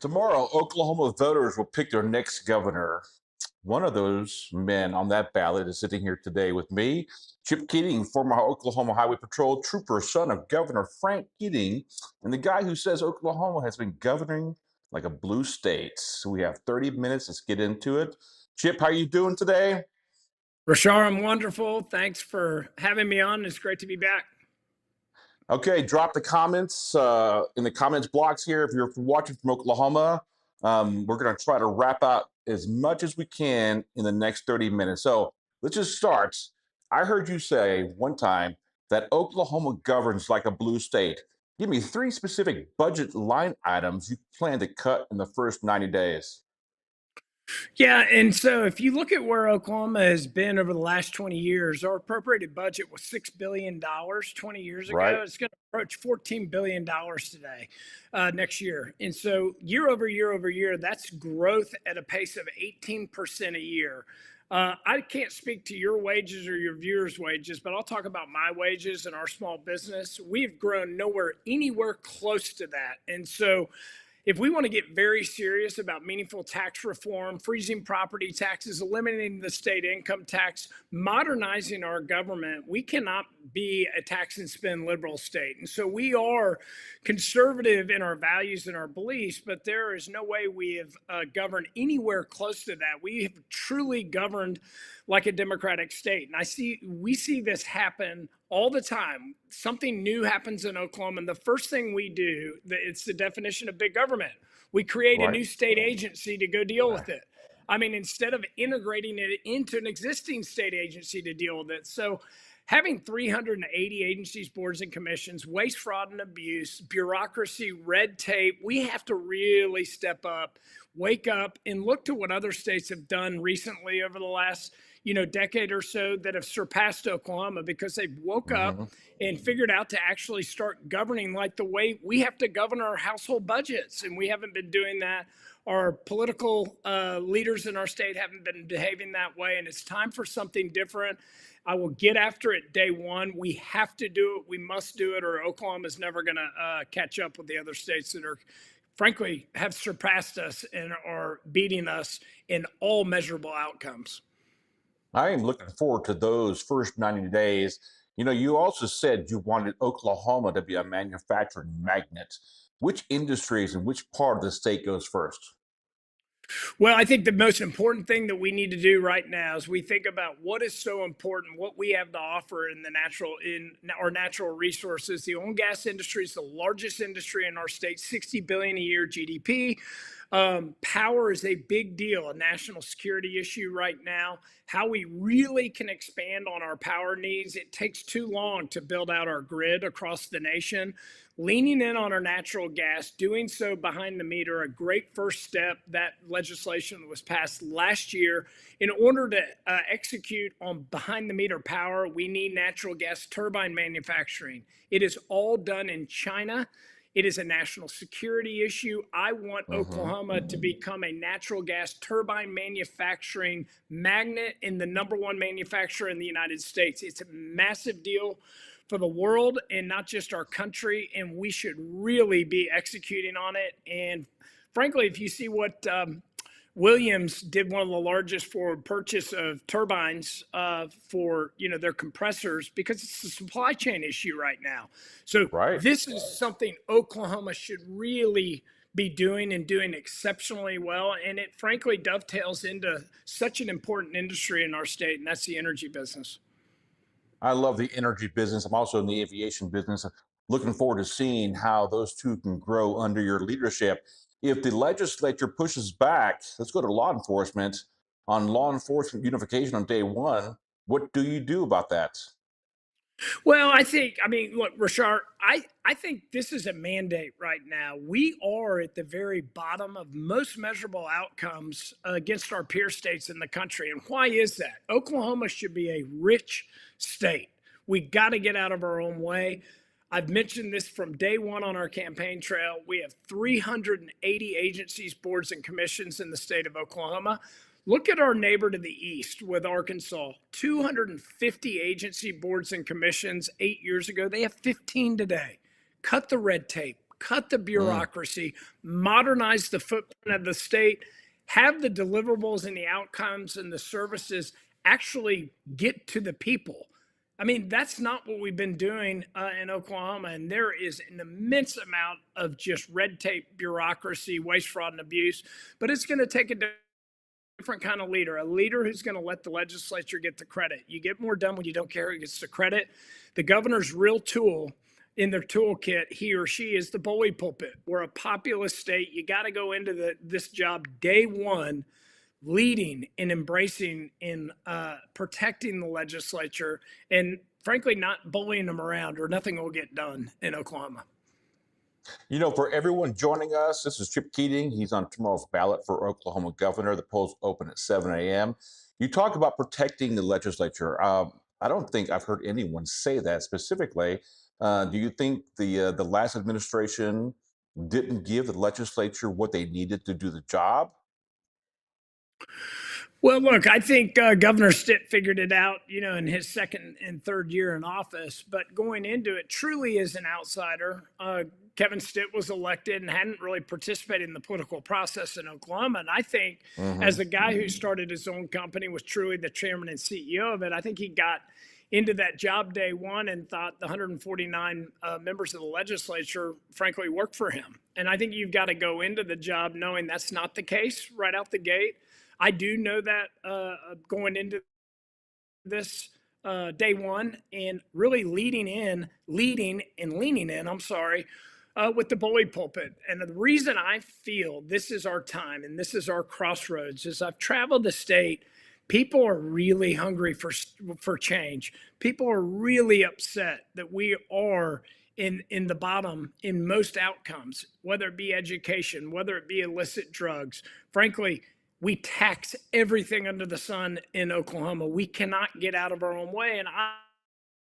Tomorrow, Oklahoma voters will pick their next governor. One of those men on that ballot is sitting here today with me, Chip Keating, former Oklahoma Highway Patrol trooper, son of Governor Frank Keating, and the guy who says Oklahoma has been governing like a blue state. So we have 30 minutes. Let's get into it. Chip, how you doing today? Rashar, I'm wonderful. Thanks for having me on. It's great to be back. Okay, drop the comments in the comments blocks here if you're watching from Oklahoma. We're going to try to wrap out as much as we can in the next 30 minutes. So let's just start. I heard you say one time that Oklahoma governs like a blue state. Give me three specific budget line items you plan to cut in the first 90 days. Yeah, and so if you look at where Oklahoma has been over the last 20 years, our appropriated budget was $6 billion 20 years Right. ago. It's going to approach $14 billion today, next year. And so year over year over year, that's growth at a pace of 18% a year. I can't speak to your wages or your viewers' wages, but I'll talk about my wages and our small business. We've grown anywhere close to that. And so if we want to get very serious about meaningful tax reform, freezing property taxes, eliminating the state income tax, modernizing our government, we cannot be a tax and spend liberal state. And so we are conservative in our values and our beliefs, but there is no way we have governed anywhere close to that. We have truly governed like a democratic state. And we see this happen all the time. Something new happens in Oklahoma, and the first thing we do, it's the definition of big government. We create a Right. new state agency to go deal with it. I mean, instead of integrating it into an existing state agency to deal with it. So having 380 agencies, boards, and commissions, waste, fraud, and abuse, bureaucracy, red tape, we have to really step up, wake up, and look to what other states have done recently over the last decade or so that have surpassed Oklahoma because they've woke up Mm-hmm. and figured out to actually start governing like the way we have to govern our household budgets. And we haven't been doing that. Our political leaders in our state haven't been behaving that way. And it's time for something different. I will get after it day one. We have to do it. We must do it, or Oklahoma is never going to catch up with the other states that are, frankly, have surpassed us and are beating us in all measurable outcomes. I am looking forward to those first 90 days. You also said you wanted Oklahoma to be a manufacturing magnet. Which industries and which part of the state goes first? Well, I think the most important thing that we need to do right now is we think about what is so important, what we have to offer in our natural resources. The oil and gas industry is the largest industry in our state, 60 billion a year GDP. Power is a big deal, a national security issue right now. How we really can expand on our power needs. It takes too long to build out our grid across the nation. Leaning in on our natural gas, doing so behind the meter, a great first step. That legislation was passed last year. In order to execute on behind the meter power, we need natural gas turbine manufacturing. It is all done in China. It is a national security issue. I want Mm-hmm. Oklahoma to become a natural gas turbine manufacturing magnet and the number one manufacturer in the United States. It's a massive deal for the world and not just our country, and we should really be executing on it. And frankly, if you see what Williams did, one of the largest forward purchase of turbines for their compressors, because it's a supply chain issue right now. So Right. this is something Oklahoma should really be doing and doing exceptionally well. And it frankly dovetails into such an important industry in our state, and that's the energy business. I love the energy business. I'm also in the aviation business. Looking forward to seeing how those two can grow under your leadership. If the legislature pushes back, let's go to law enforcement on law enforcement unification on day one. What do you do about that? Well, look, Rashard, I think this is a mandate right now. We are at the very bottom of most measurable outcomes against our peer states in the country. And why is that? Oklahoma should be a rich state. We got to get out of our own way. I've mentioned this from day one on our campaign trail. We have 380 agencies, boards, and commissions in the state of Oklahoma. Look at our neighbor to the east with Arkansas, 250 agency boards and commissions 8 years ago. They have 15 today. Cut the red tape, cut the Mm. bureaucracy, modernize the footprint of the state, have the deliverables and the outcomes and the services actually get to the people. I mean, that's not what we've been doing in Oklahoma. And there is an immense amount of just red tape, bureaucracy, waste, fraud, and abuse. But it's going to take a different kind of leader, a leader who's going to let the legislature get the credit. You get more done when you don't care who gets the credit. The governor's real tool in their toolkit, he or she, is the bully pulpit. We're a populous state. You got to go into this job day one leading and embracing and protecting the legislature and frankly not bullying them around or nothing will get done in Oklahoma. For everyone joining us, this is Chip Keating. He's on tomorrow's ballot for Oklahoma governor. The polls open at 7 a.m. You talk about protecting the legislature. I don't think I've heard anyone say that specifically. Do you think the last administration didn't give the legislature what they needed to do the job? Well, look, I think Governor Stitt figured it out, in his second and third year in office. But going into it, truly as an outsider, Kevin Stitt was elected and hadn't really participated in the political process in Oklahoma. And I think, as Hmm. a guy who started his own company, was truly the chairman and CEO of it, I think he got into that job day one and thought the 149 members of the legislature, frankly, worked for him. And I think you've got to go into the job knowing that's not the case right out the gate. I do know that going into this day one and really leading and leaning in, I'm sorry, with the bully pulpit. And the reason I feel this is our time and this is our crossroads is I've traveled the state. People are really hungry for change. People are really upset that we are in the bottom in most outcomes, whether it be education, whether it be illicit drugs. Frankly, we tax everything under the sun in Oklahoma. We cannot get out of our own way. And I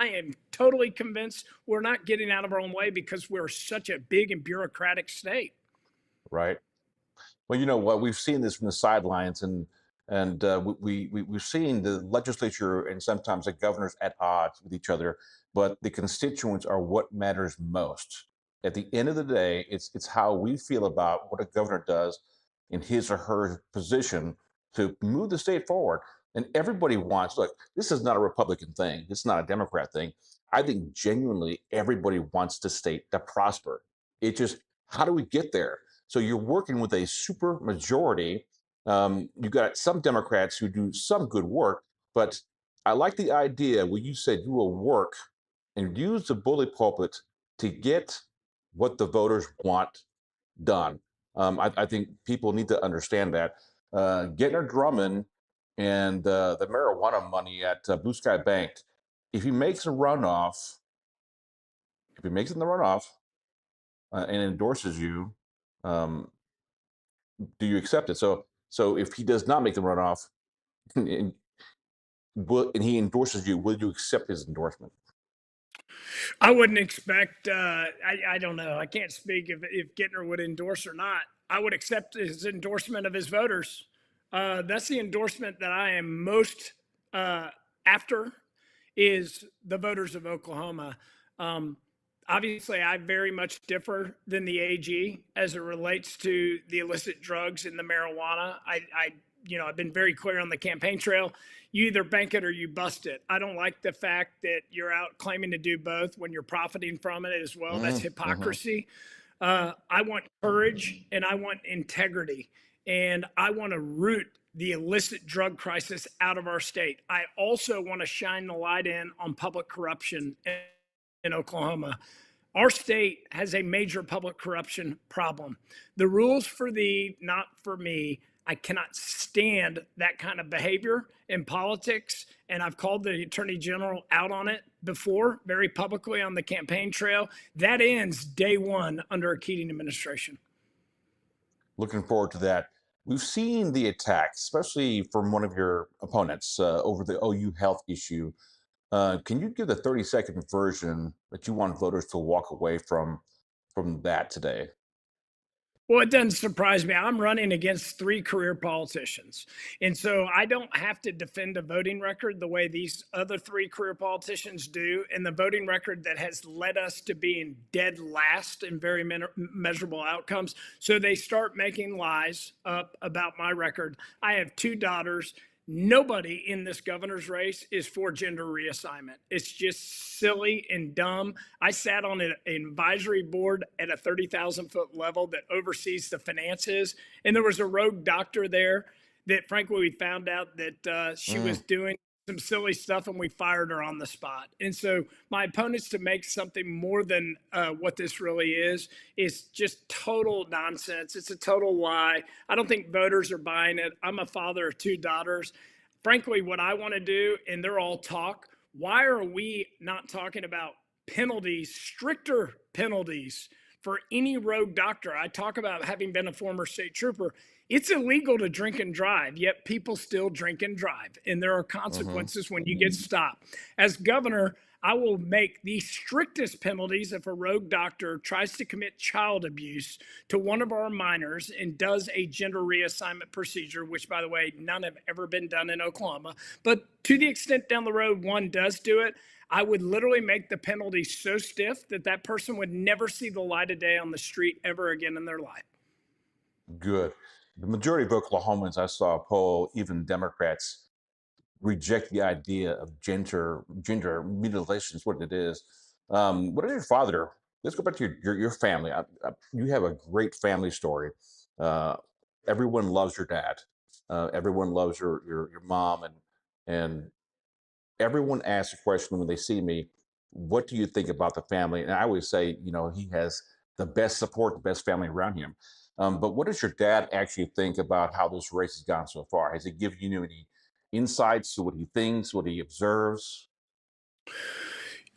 am totally convinced we're not getting out of our own way because we're such a big and bureaucratic state. Right. Well, you know what? We've seen this from the sidelines, and we've seen the legislature and sometimes the governors at odds with each other. But the constituents are what matters most. At the end of the day, it's how we feel about what a governor does in his or her position to move the state forward. And everybody wants. Look, this is not a Republican thing. It's not a Democrat thing. I think genuinely everybody wants the state to prosper. It just, how do we get there? So you're working with a super majority. You got some Democrats who do some good work, but I like the idea where you said you will work and use the bully pulpit to get what the voters want done. I think people need to understand that. Getner Drummond and the marijuana money at Blue Sky Bank, if he makes a runoff, if he makes it in the runoff and endorses you, um, do you accept it? So if he does not make the runoff and, and he endorses you, will you accept his endorsement? I wouldn't expect. I don't know. I can't speak if Gittner would endorse or not. I would accept his endorsement of his voters. That's the endorsement that I am most after is the voters of Oklahoma. Um, Obviously, I very much differ than the AG as it relates to the illicit drugs and the marijuana. I've been very clear on the campaign trail. You either bank it or you bust it. I don't like the fact that you're out claiming to do both when you're profiting from it as well. That's Mm-hmm. hypocrisy. I want courage and I want integrity and I want to root the illicit drug crisis out of our state. I also want to shine the light in on public corruption in Oklahoma. Our state has a major public corruption problem. The rules for thee, not for me. I cannot stand that kind of behavior in politics. And I've called the attorney general out on it before, very publicly on the campaign trail. That ends day one under a Keating administration. Looking forward to that. We've seen the attacks, especially from one of your opponents over the OU health issue. Can you give the 30-second version that you want voters to walk away from that today? Well, it doesn't surprise me. I'm running against three career politicians. And so I don't have to defend a voting record the way these other three career politicians do. And the voting record that has led us to being dead last in very measurable outcomes. So they start making lies up about my record. I have two daughters. Nobody in this governor's race is for gender reassignment. It's just silly and dumb. I sat on an advisory board at a 30,000-foot level that oversees the finances, and there was a rogue doctor there that, frankly, we found out that she was Mm, doing some silly stuff, and we fired her on the spot. And so, my opponents to make something more than what this really is just total nonsense. It's a total lie. I don't think voters are buying it. I'm a father of two daughters. Frankly, what I want to do, and they're all talk. Why are we not talking about penalties, stricter penalties for any rogue doctor? I talk about having been a former state trooper. It's illegal to drink and drive, yet people still drink and drive. And there are hmm. consequences when you get stopped. As governor, I will make the strictest penalties if a rogue doctor tries to commit child abuse to one of our minors and does a gender reassignment procedure, which, by the way, none have ever been done in Oklahoma. But to the extent down the road one does do it, I would literally make the penalty so stiff that that person would never see the light of day on the street ever again in their life. Good. The majority of Oklahomans, I saw a poll, even Democrats, reject the idea of gender mutilation is what it is. What is your father? Let's go back to your family. You have a great family story. Uh, Everyone loves your dad. Everyone loves your mom, and everyone asks a question when they see me. What do you think about the family? And I always say, he has the best support, the best family around him. But what does your dad actually think about how this race has gone so far? Has he given you any insights to what he thinks, what he observes?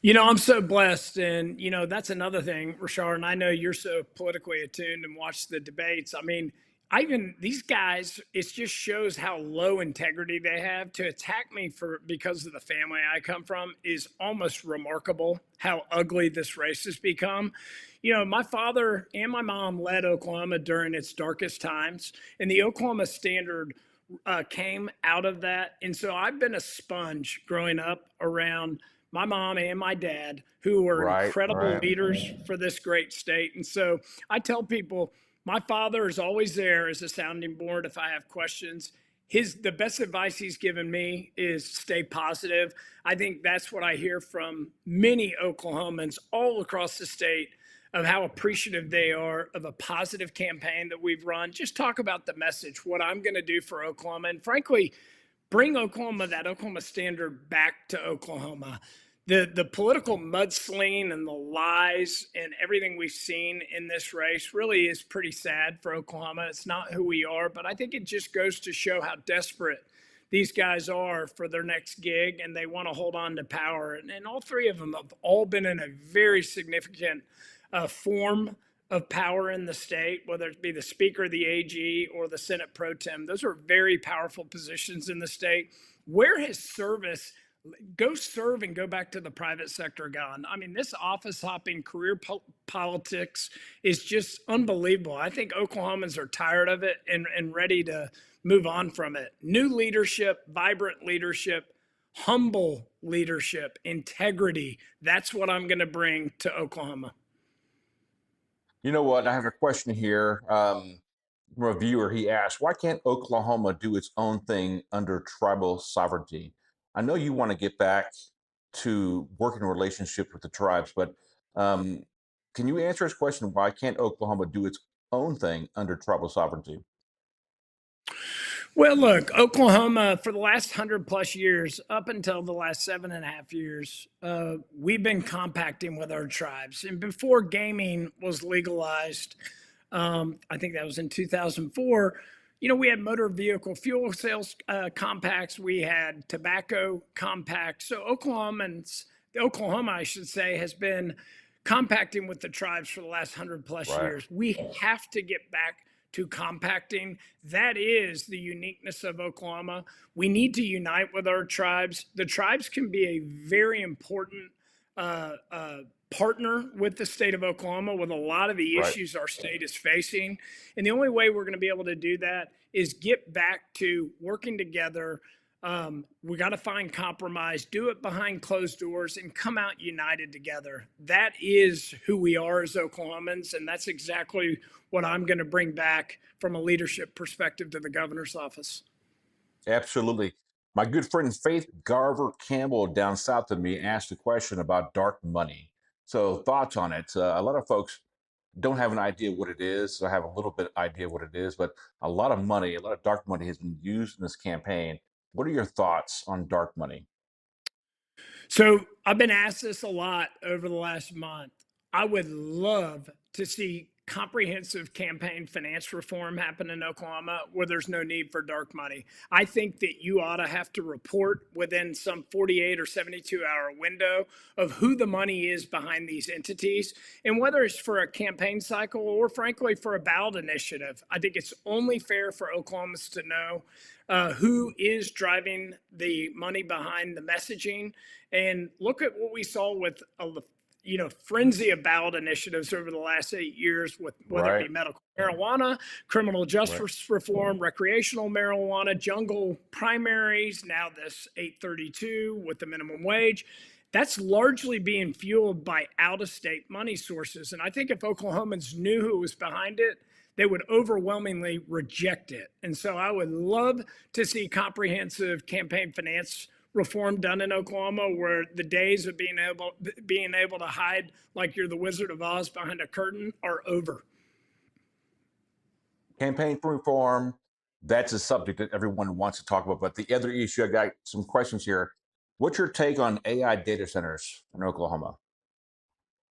I'm so blessed. And, that's another thing, Rashard. And I know you're so politically attuned and watch the debates. I mean, I even these guys, it just shows how low integrity they have. To attack me for because of the family I come from is almost remarkable how ugly this race has become. My father and my mom led Oklahoma during its darkest times, and the Oklahoma Standard came out of that. And so I've been a sponge growing up around my mom and my dad, who were Right, incredible right. leaders for this great state. And so I tell people, my father is always there as a sounding board if I have questions. The best advice he's given me is stay positive. I think that's what I hear from many Oklahomans all across the state of how appreciative they are of a positive campaign that we've run. Just talk about the message, what I'm going to do for Oklahoma, and frankly, bring that Oklahoma standard back to Oklahoma. The political mudslinging and the lies and everything we've seen in this race really is pretty sad for Oklahoma. It's not who we are, but I think it just goes to show how desperate these guys are for their next gig, and they want to hold on to power. And all three of them have all been in a very significant form of power in the state, whether it be the Speaker, the AG, or the Senate Pro Tem. Those are very powerful positions in the state. Where has service, go serve and go back to the private sector gone? I mean, this office hopping career politics is just unbelievable. I think Oklahomans are tired of it and ready to move on from it. New leadership, vibrant leadership, humble leadership, integrity. That's what I'm going to bring to Oklahoma. You know what? I have a question here from a viewer. He asked, why can't Oklahoma do its own thing under tribal sovereignty? I know you want to get back to working relationships with the tribes, but um, can you answer his question? Why can't Oklahoma do its own thing under tribal sovereignty? Well, look, Oklahoma for the last 100+ years, up until the last 7.5 years, we've been compacting with our tribes. And before gaming was legalized, I think that was in 2004. We had motor vehicle fuel sales compacts, we had tobacco compacts. So Oklahoma, I should say, has been compacting with the tribes for the last 100+ Right. years. We have to get back to compacting. That is the uniqueness of Oklahoma. We need to unite with our tribes. The tribes can be a very important uh, uh, partner with the state of Oklahoma with a lot of the Right. issues our state is facing. And the only way we're going to be able to do that is get back to working together. We got to find compromise, do it behind closed doors, and come out united together. That is who we are as Oklahomans, and that's exactly what I'm going to bring back from a leadership perspective to the governor's office. Absolutely. My good friend Faith Garver Campbell down south of me asked a question about dark money. So, thoughts on it? A lot of folks don't have an idea what it is. I have a little bit idea what it is, but a lot of money, a lot of dark money has been used in this campaign. What are your thoughts on dark money? So I've been asked this a lot over the last month. I would love to see comprehensive campaign finance reform happen in Oklahoma where there's no need for dark money. I think that you ought to have to report within some 48 or 72-hour window of who the money is behind these entities. And whether it's for a campaign cycle or, frankly, for a ballot initiative, I think it's only fair for Oklahomans to know who is driving the money behind the messaging. And look at what we saw with frenzy of ballot initiatives over the last 8 years, with whether it Right, be medical marijuana, criminal right. justice reform, recreational marijuana, jungle primaries, now this 832 with the minimum wage. That's largely being fueled by out of state money sources. And I think if Oklahomans knew who was behind it, they would overwhelmingly reject it. And so I would love to see comprehensive campaign finance reform done in Oklahoma, where the days of being able to hide like you're the Wizard of Oz behind a curtain are over. Campaign for reform, that's a subject that everyone wants to talk about. But the other issue, I got some questions here. What's your take on AI data centers in Oklahoma?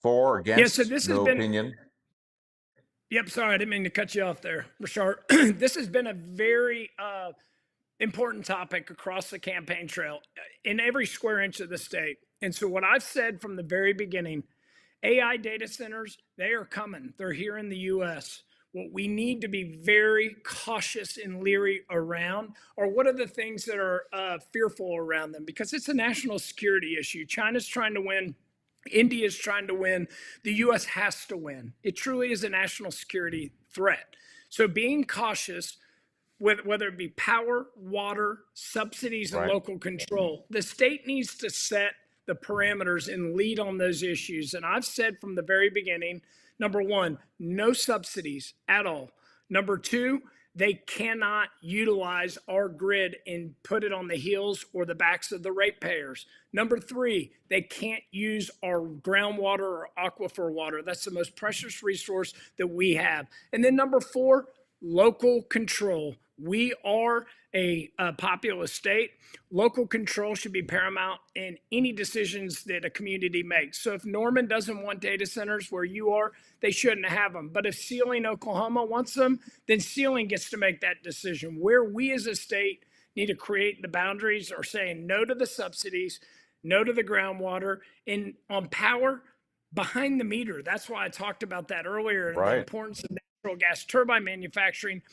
For, Yeah, so against, this has no been opinion? Yep, sorry, I didn't mean to cut you off there, Rashard. This has been a very important topic across the campaign trail in every square inch of the state. And so, what I've said from the very beginning, AI data centers, they are coming. They're here in the US. What we need to be very cautious and leery around are what are the things that are fearful around them, because it's a national security issue. China's trying to win. India's trying to win. The US has to win. It truly is a national security threat. So being cautious, whether it be power, water, subsidies, and Right. local control. The state needs to set the parameters and lead on those issues. And I've said from the very beginning, number one, no subsidies at all. Number two, they cannot utilize our grid and put it on the heels or the backs of the ratepayers. Number three, they can't use our groundwater or aquifer water. That's the most precious resource that we have. And then number four, local control. We are a populous state. Local control should be paramount in any decisions that a community makes. So if Norman doesn't want data centers where you are, they shouldn't have them. But if Sealing, Oklahoma wants them, then Sealing gets to make that decision. Where we as a state need to create the boundaries are saying no to the subsidies, no to the groundwater, and on power, behind the meter. That's why I talked about that earlier, and the Right. importance of natural gas turbine manufacturing.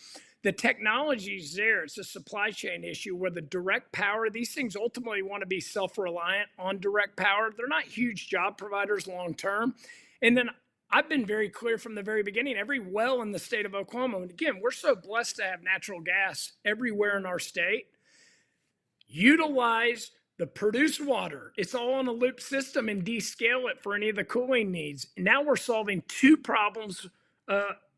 The technology's there. It's a supply chain issue where the direct power, these things ultimately want to be self-reliant on direct power. They're not huge job providers long term. And then I've been very clear from the very beginning, every well in the state of Oklahoma, and again, we're so blessed to have natural gas everywhere in our state. Utilize the produced water. It's all on a loop system, and descale it for any of the cooling needs. And now we're solving two problems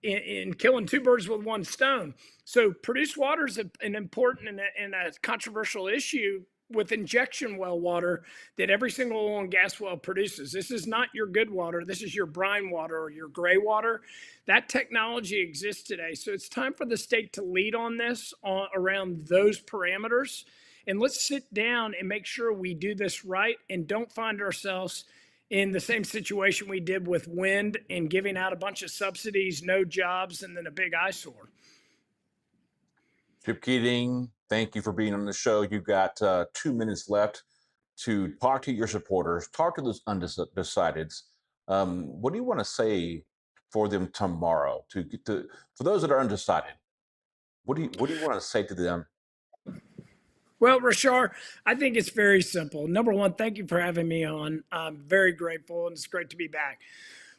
in killing two birds with one stone. So produced water is an important and a controversial issue with injection well water that every single oil and gas well produces. This is not your good water. This is your brine water or your gray water. That technology exists today. So it's time for the state to lead on this around those parameters. And let's sit down and make sure we do this right and don't find ourselves in the same situation we did with wind and giving out a bunch of subsidies, no jobs, and then a big eyesore. Chip Keating, thank you for being on the show. You've got 2 minutes left to talk to your supporters, talk to those undecideds. What do you want to say for them tomorrow to get for those that are undecided? What do you want to say to them? Well, Rashar, I think it's very simple. Number one, thank you for having me on. I'm very grateful, and it's great to be back.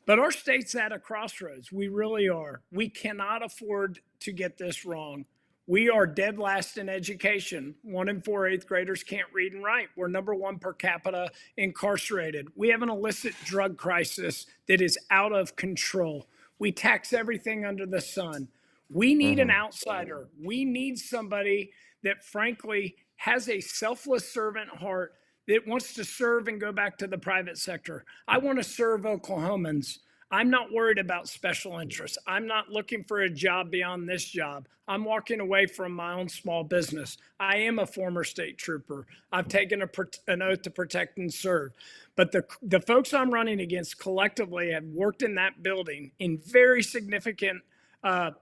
But our state's at a crossroads. We really are. We cannot afford to get this wrong. We are dead last in education. 1 in 4 eighth graders can't read and write. We're number one per capita incarcerated. We have an illicit drug crisis that is out of control. We tax everything under the sun. We need an Mm-hmm. outsider. We need somebody that, frankly, has a selfless servant heart that wants to serve and go back to the private sector. I want to serve Oklahomans. I'm not worried about special interests. I'm not looking for a job beyond this job. I'm walking away from my own small business. I am a former state trooper. I've taken an oath to protect and serve. But the folks I'm running against collectively have worked in that building in very significant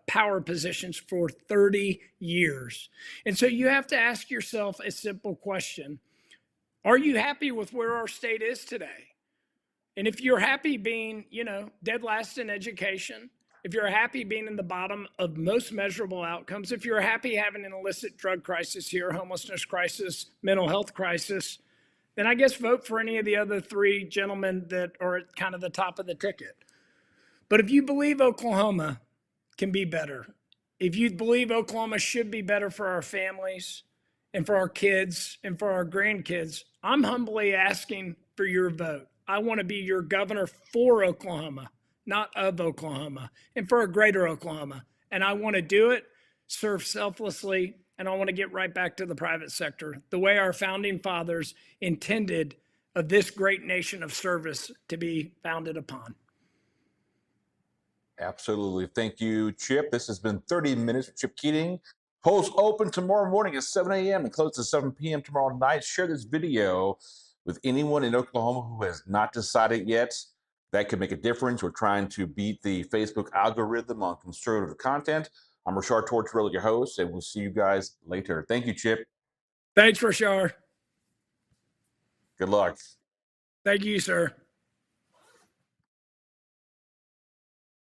power positions for 30 years. And so you have to ask yourself a simple question. Are you happy with where our state is today? And if you're happy being, dead last in education, if you're happy being in the bottom of most measurable outcomes, if you're happy having an illicit drug crisis here, homelessness crisis, mental health crisis, then I guess vote for any of the other three gentlemen that are at kind of the top of the ticket. But if you believe Oklahoma can be better, if you believe Oklahoma should be better for our families and for our kids and for our grandkids, I'm humbly asking for your vote. I want to be your governor for Oklahoma, not of Oklahoma, and for a greater Oklahoma. And I want to do it, serve selflessly, and I want to get right back to the private sector, the way our founding fathers intended of this great nation of service to be founded upon. Absolutely. Thank you, Chip. This has been 30 Minutes with Chip Keating. Polls open tomorrow morning at 7 a.m. and close at 7 p.m. tomorrow night. Share this video with anyone in Oklahoma who has not decided yet. That could make a difference. We're trying to beat the Facebook algorithm on conservative content. I'm Rashard Tortorella, your host, and we'll see you guys later. Thank you, Chip. Thanks, Rashar. Good luck. Thank you, sir.